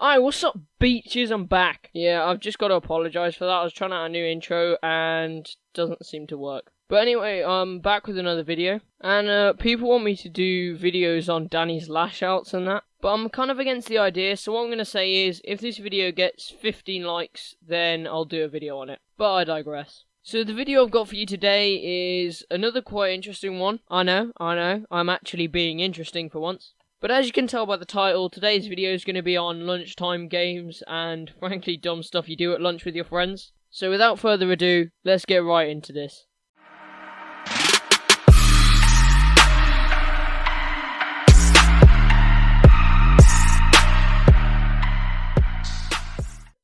Hi, what's up, beaches? I'm back. Yeah, I've just got to apologise for that. I was trying out a new intro and doesn't seem to work. But anyway, I'm back with another video. And people want me to do videos on Danny's lash outs and that. But I'm kind of against the idea, so what I'm going to say is, if this video gets 15 likes, then I'll do a video on it. But I digress. So the video I've got for you today is another quite interesting one. I know, I'm actually being interesting for once. But as you can tell by the title, today's video is going to be on lunchtime games and frankly dumb stuff you do at lunch with your friends. So without further ado, let's get right into this.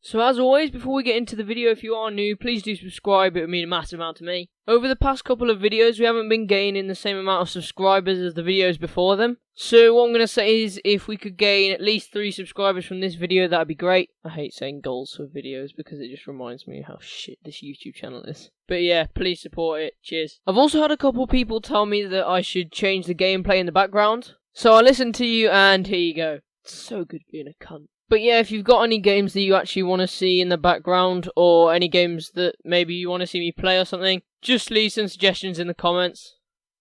So as always, before we get into the video, if you are new, please do subscribe, it would mean a massive amount to me. Over the past couple of videos, we haven't been gaining the same amount of subscribers as the videos before them. So what I'm going to say is, if we could gain at least 3 subscribers from this video, that would be great. I hate saying goals for videos, because it just reminds me how shit this YouTube channel is. But yeah, please support it, cheers. I've also had a couple people tell me that I should change the gameplay in the background. So I listened to you, and here you go. It's so good being a cunt. But yeah, if you've got any games that you actually want to see in the background, or any games that maybe you want to see me play or something, just leave some suggestions in the comments.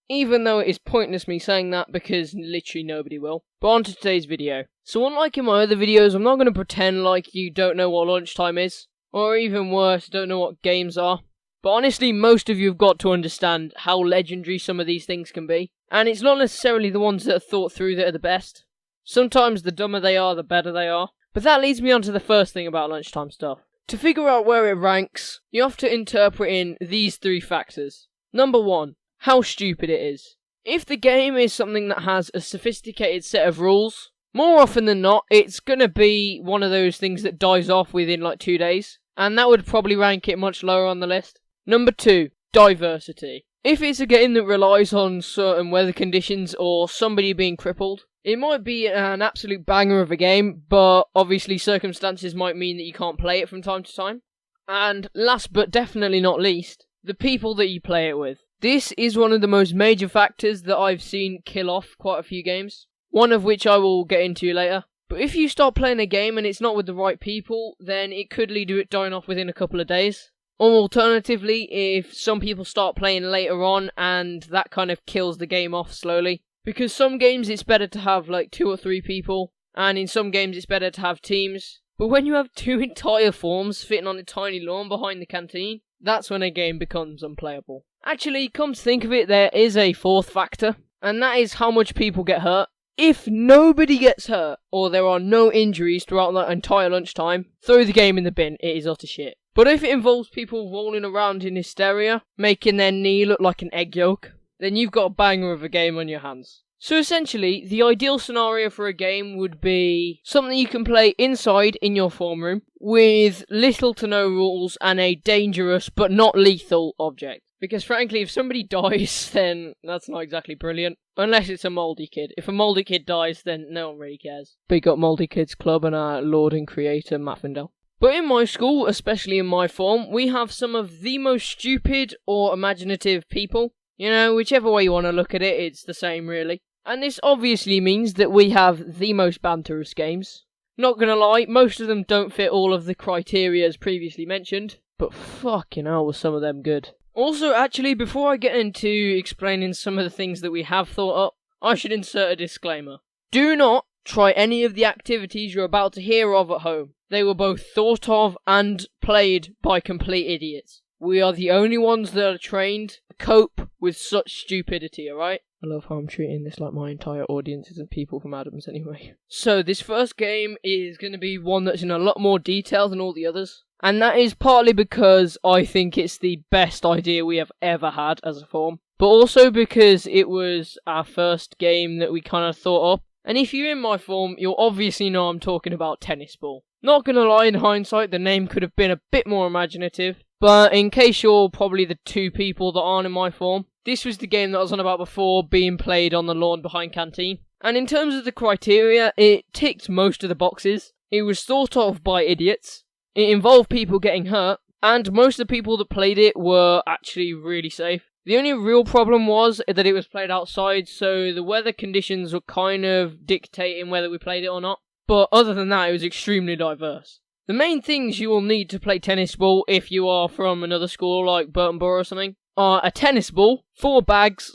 Even though it is pointless me saying that, because literally nobody will. But on to today's video. So unlike in my other videos, I'm not going to pretend like you don't know what lunchtime is. Or even worse, don't know what games are. But honestly, most of you have got to understand how legendary some of these things can be. And it's not necessarily the ones that are thought through that are the best. Sometimes the dumber they are, the better they are. But that leads me on to the first thing about lunchtime stuff. To figure out where it ranks, you have to interpret in these 3 factors. Number 1, how stupid it is. If the game is something that has a sophisticated set of rules, more often than not, it's gonna be one of those things that dies off within like 2 days. And that would probably rank it much lower on the list. Number 2, diversity. If it's a game that relies on certain weather conditions or somebody being crippled, it might be an absolute banger of a game, but obviously circumstances might mean that you can't play it from time to time. And last but definitely not least, the people that you play it with. This is one of the most major factors that I've seen kill off quite a few games, one of which I will get into later. But if you start playing a game and it's not with the right people, then it could lead to it dying off within a couple of days. Or alternatively, if some people start playing later on and that kind of kills the game off slowly. Because some games it's better to have like 2 or 3 people, and in some games it's better to have teams. But when you have 2 entire forms fitting on a tiny lawn behind the canteen, that's when a game becomes unplayable. Actually, come to think of it, there is a 4th factor, and that is how much people get hurt. If nobody gets hurt, or there are no injuries throughout that entire lunchtime, throw the game in the bin, it is utter shit. But if it involves people rolling around in hysteria, making their knee look like an egg yolk, then you've got a banger of a game on your hands. So essentially, the ideal scenario for a game would be something you can play inside in your form room, with little to no rules and a dangerous but not lethal object. Because frankly, if somebody dies, then that's not exactly brilliant. Unless it's a mouldy kid. If a mouldy kid dies, then no one really cares. Big up Mouldy Kids Club and our lord and creator, Matt Findell. But in my school, especially in my form, we have some of the most stupid or imaginative people. You know, whichever way you want to look at it, it's the same really. And this obviously means that we have the most banterous games. Not gonna lie, most of them don't fit all of the criteria as previously mentioned, but fucking hell was some of them good. Also, actually, before I get into explaining some of the things that we have thought up, I should insert a disclaimer. Do not try any of the activities you're about to hear of at home. They were both thought of and played by complete idiots. We are the only ones that are trained to cope with such stupidity, alright? I love how I'm treating this like my entire audience isn't people from Adams anyway. So this first game is going to be one that's in a lot more detail than all the others. And that is partly because I think it's the best idea we have ever had as a form. But also because it was our first game that we kind of thought up. And if you're in my form, you'll obviously know I'm talking about tennis ball. Not gonna lie, in hindsight, the name could have been a bit more imaginative. But in case you're probably the 2 people that aren't in my form, this was the game that I was on about before, being played on the lawn behind canteen. And in terms of the criteria, it ticked most of the boxes. It was thought of by idiots. It involved people getting hurt. And most of the people that played it were actually really safe. The only real problem was that it was played outside, so the weather conditions were kind of dictating whether we played it or not. but other than that, it was extremely diverse. The main things you will need to play tennis ball if you are from another school like Burton Borough or something are a tennis ball, 4 bags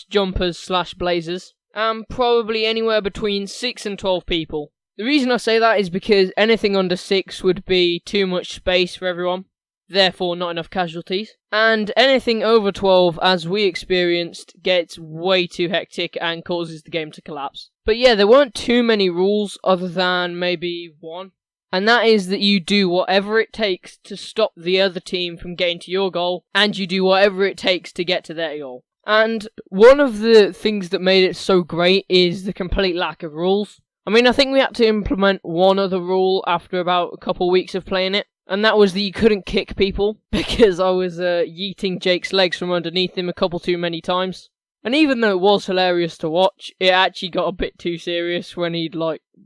/ jumpers / blazers, and probably anywhere between 6 and 12 people. The reason I say that is because anything under 6 would be too much space for everyone, therefore not enough casualties, and anything over 12, as we experienced, gets way too hectic and causes the game to collapse. But yeah, there weren't too many rules other than maybe one. And that is that you do whatever it takes to stop the other team from getting to your goal, and you do whatever it takes to get to their goal. And one of the things that made it so great is the complete lack of rules. I mean, I think we had to implement one other rule after about a couple weeks of playing it, and that was that you couldn't kick people, because I was yeeting Jake's legs from underneath him a couple too many times. And even though it was hilarious to watch, it actually got a bit too serious when he'd,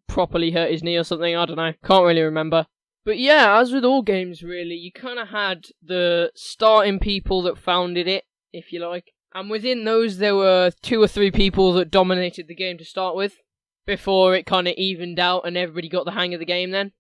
properly hurt his knee or something, I don't know, can't really remember. But yeah, as with all games really, you kind of had the starting people that founded it, if you like. And within those, there were 2 or 3 people that dominated the game to start with, before it kind of evened out and everybody got the hang of the game then.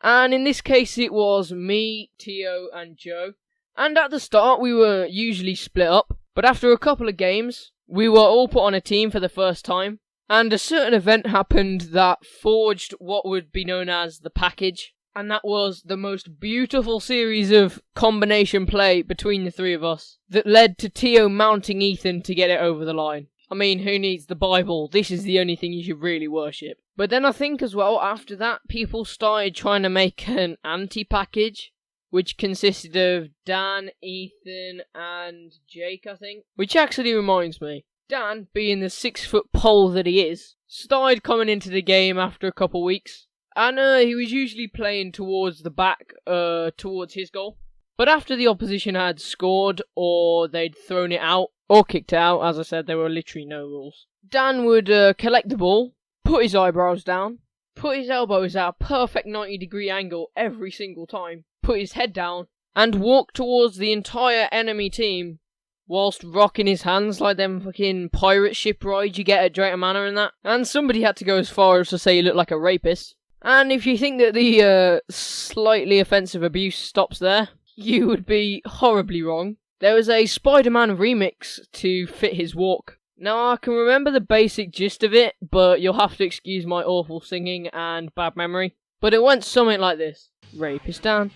And in this case, it was me, Tio, and Joe. And at the start, we were usually split up, but after a couple of games, we were all put on a team for the first time, and a certain event happened that forged what would be known as the package, and that was the most beautiful series of combination play between the 3 of us that led to Tio mounting Ethan to get it over the line. I mean, who needs the Bible? This is the only thing you should really worship. But then I think as well, after that, people started trying to make an anti-package, which consisted of Dan, Ethan, and Jake, I think. Which actually reminds me, Dan, being the 6-foot pole that he is, started coming into the game after a couple weeks. And he was usually playing towards the back, towards his goal. But after the opposition had scored, or they'd thrown it out, or kicked it out, as I said, there were literally no rules, Dan would collect the ball, put his eyebrows down, put his elbows at a perfect 90-degree angle every single time, put his head down, and walk towards the entire enemy team, whilst rocking his hands like them fucking pirate ship rides you get at Drayton Manor and that. And somebody had to go as far as to say he looked like a rapist. And if you think that the slightly offensive abuse stops there, you would be horribly wrong. There was a Spider-Man remix to fit his walk. Now, I can remember the basic gist of it, but you'll have to excuse my awful singing and bad memory. But it went something like this. Rapist Dan,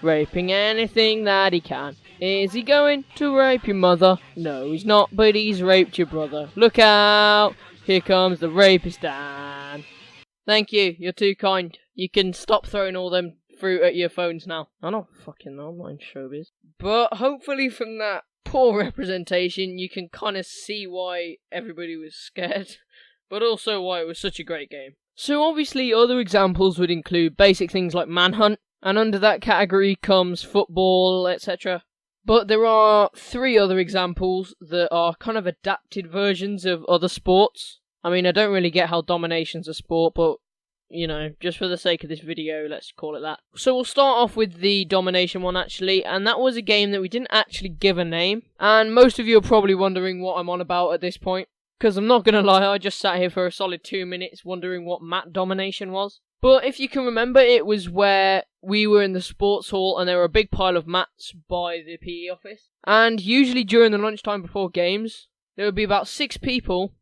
raping anything that he can. Is he going to rape your mother? No, he's not, but he's raped your brother. Look out, here comes the rapist Dan. Thank you, you're too kind. You can stop throwing all them fruit at your phones now. I don't fucking know, I'm not in showbiz. But hopefully from that poor representation, you can kind of see why everybody was scared, but also why it was such a great game. So obviously other examples would include basic things like Manhunt, and under that category comes football, etc. But there are 3 other examples that are kind of adapted versions of other sports. I mean, I don't really get how domination's a sport, but you know, just for the sake of this video, let's call it that. So we'll start off with the domination one actually, and that was a game that we didn't actually give a name. And most of you are probably wondering what I'm on about at this point, because I'm not gonna lie, I just sat here for a solid 2 minutes wondering what mat domination was. But if you can remember, it was where we were in the sports hall and there were a big pile of mats by the PE office. And usually during the lunchtime before games, there would be about 6 people,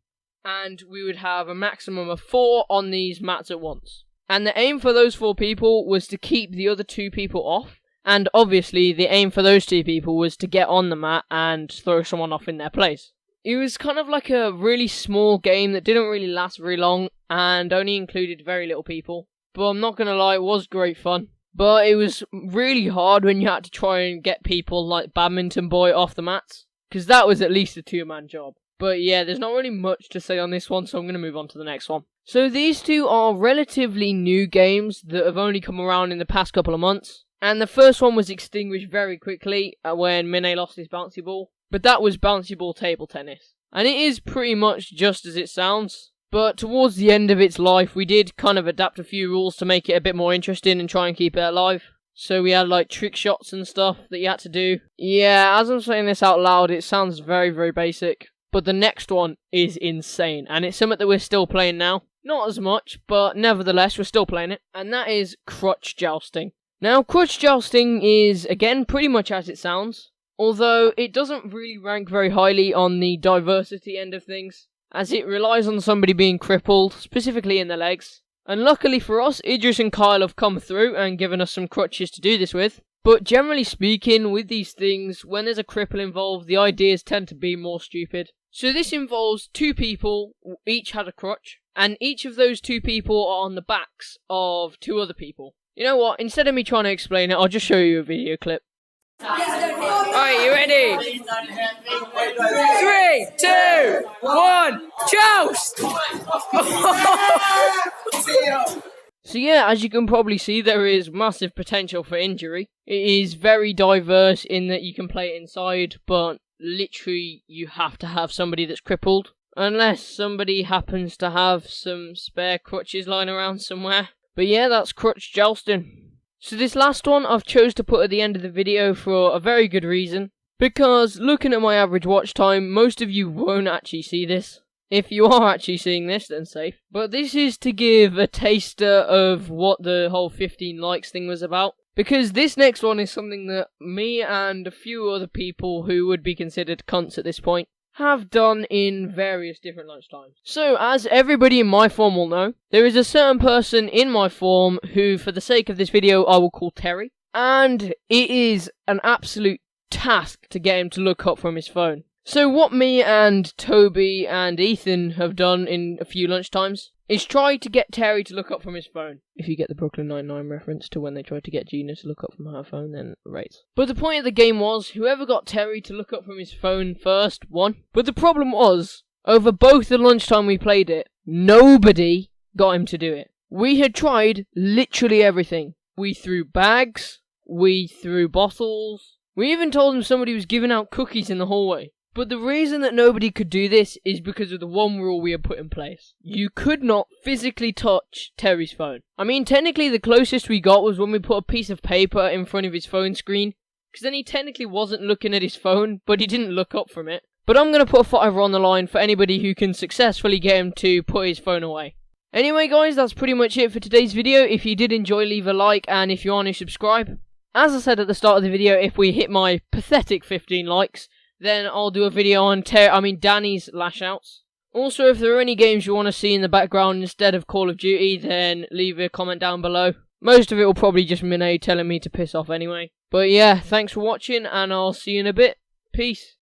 and we would have a maximum of 4 on these mats at once. And the aim for those 4 people was to keep the other 2 people off, and obviously the aim for those 2 people was to get on the mat and throw someone off in their place. It was kind of like a really small game that didn't really last very long, and only included very little people. But I'm not gonna lie, it was great fun. But it was really hard when you had to try and get people like Badminton Boy off the mats, because that was at least a 2-man job. But yeah, there's not really much to say on this one, so I'm going to move on to the next one. So these 2 are relatively new games that have only come around in the past couple of months. And the first one was extinguished very quickly when Mine lost his bouncy ball. But that was bouncy ball table tennis. And it is pretty much just as it sounds. But towards the end of its life, we did kind of adapt a few rules to make it a bit more interesting and try and keep it alive. So we had like trick shots and stuff that you had to do. Yeah, as I'm saying this out loud, it sounds very, very basic. But the next one is insane, and it's something that we're still playing now. Not as much, but nevertheless, we're still playing it. And that is crutch jousting. Now, crutch jousting is, again, pretty much as it sounds. Although, it doesn't really rank very highly on the diversity end of things, as it relies on somebody being crippled, specifically in the legs. And luckily for us, Idris and Kyle have come through and given us some crutches to do this with. But generally speaking, with these things, when there's a cripple involved, the ideas tend to be more stupid. So this involves 2 people, each had a crutch, and each of those 2 people are on the backs of 2 other people. You know what, instead of me trying to explain it, I'll just show you a video clip. Alright, you ready? 3, 2, 1, joust! So yeah, as you can probably see, there is massive potential for injury. It is very diverse in that you can play it inside, but literally you have to have somebody that's crippled. Unless somebody happens to have some spare crutches lying around somewhere. But yeah, that's crutch jousting. So this last one I've chose to put at the end of the video for a very good reason. Because looking at my average watch time, most of you won't actually see this. If you are actually seeing this, then safe. But this is to give a taster of what the whole 15 likes thing was about. Because this next one is something that me and a few other people who would be considered cunts at this point have done in various different lunchtimes. So, as everybody in my form will know, there is a certain person in my form who, for the sake of this video, I will call Terry. And it is an absolute task to get him to look up from his phone. So what me and Toby and Ethan have done in a few lunchtimes is try to get Terry to look up from his phone. If you get the Brooklyn Nine-Nine reference to when they tried to get Gina to look up from her phone, then right. But the point of the game was, whoever got Terry to look up from his phone first won. But the problem was, over both the lunchtime we played it, nobody got him to do it. We had tried literally everything. We threw bags, we threw bottles, we even told him somebody was giving out cookies in the hallway. But the reason that nobody could do this is because of the one rule we had put in place. You could not physically touch Terry's phone. I mean, technically the closest we got was when we put a piece of paper in front of his phone screen, because then he technically wasn't looking at his phone, but he didn't look up from it. But I'm going to put a $5 on the line for anybody who can successfully get him to put his phone away. Anyway guys, that's pretty much it for today's video. If you did enjoy, leave a like, and if you are new, subscribe. As I said at the start of the video, if we hit my pathetic 15 likes, then I'll do a video on Danny's lash outs. Also, if there are any games you want to see in the background instead of Call of Duty, then leave a comment down below. Most of it will probably just be Minay telling me to piss off anyway. But yeah, thanks for watching, and I'll see you in a bit. Peace.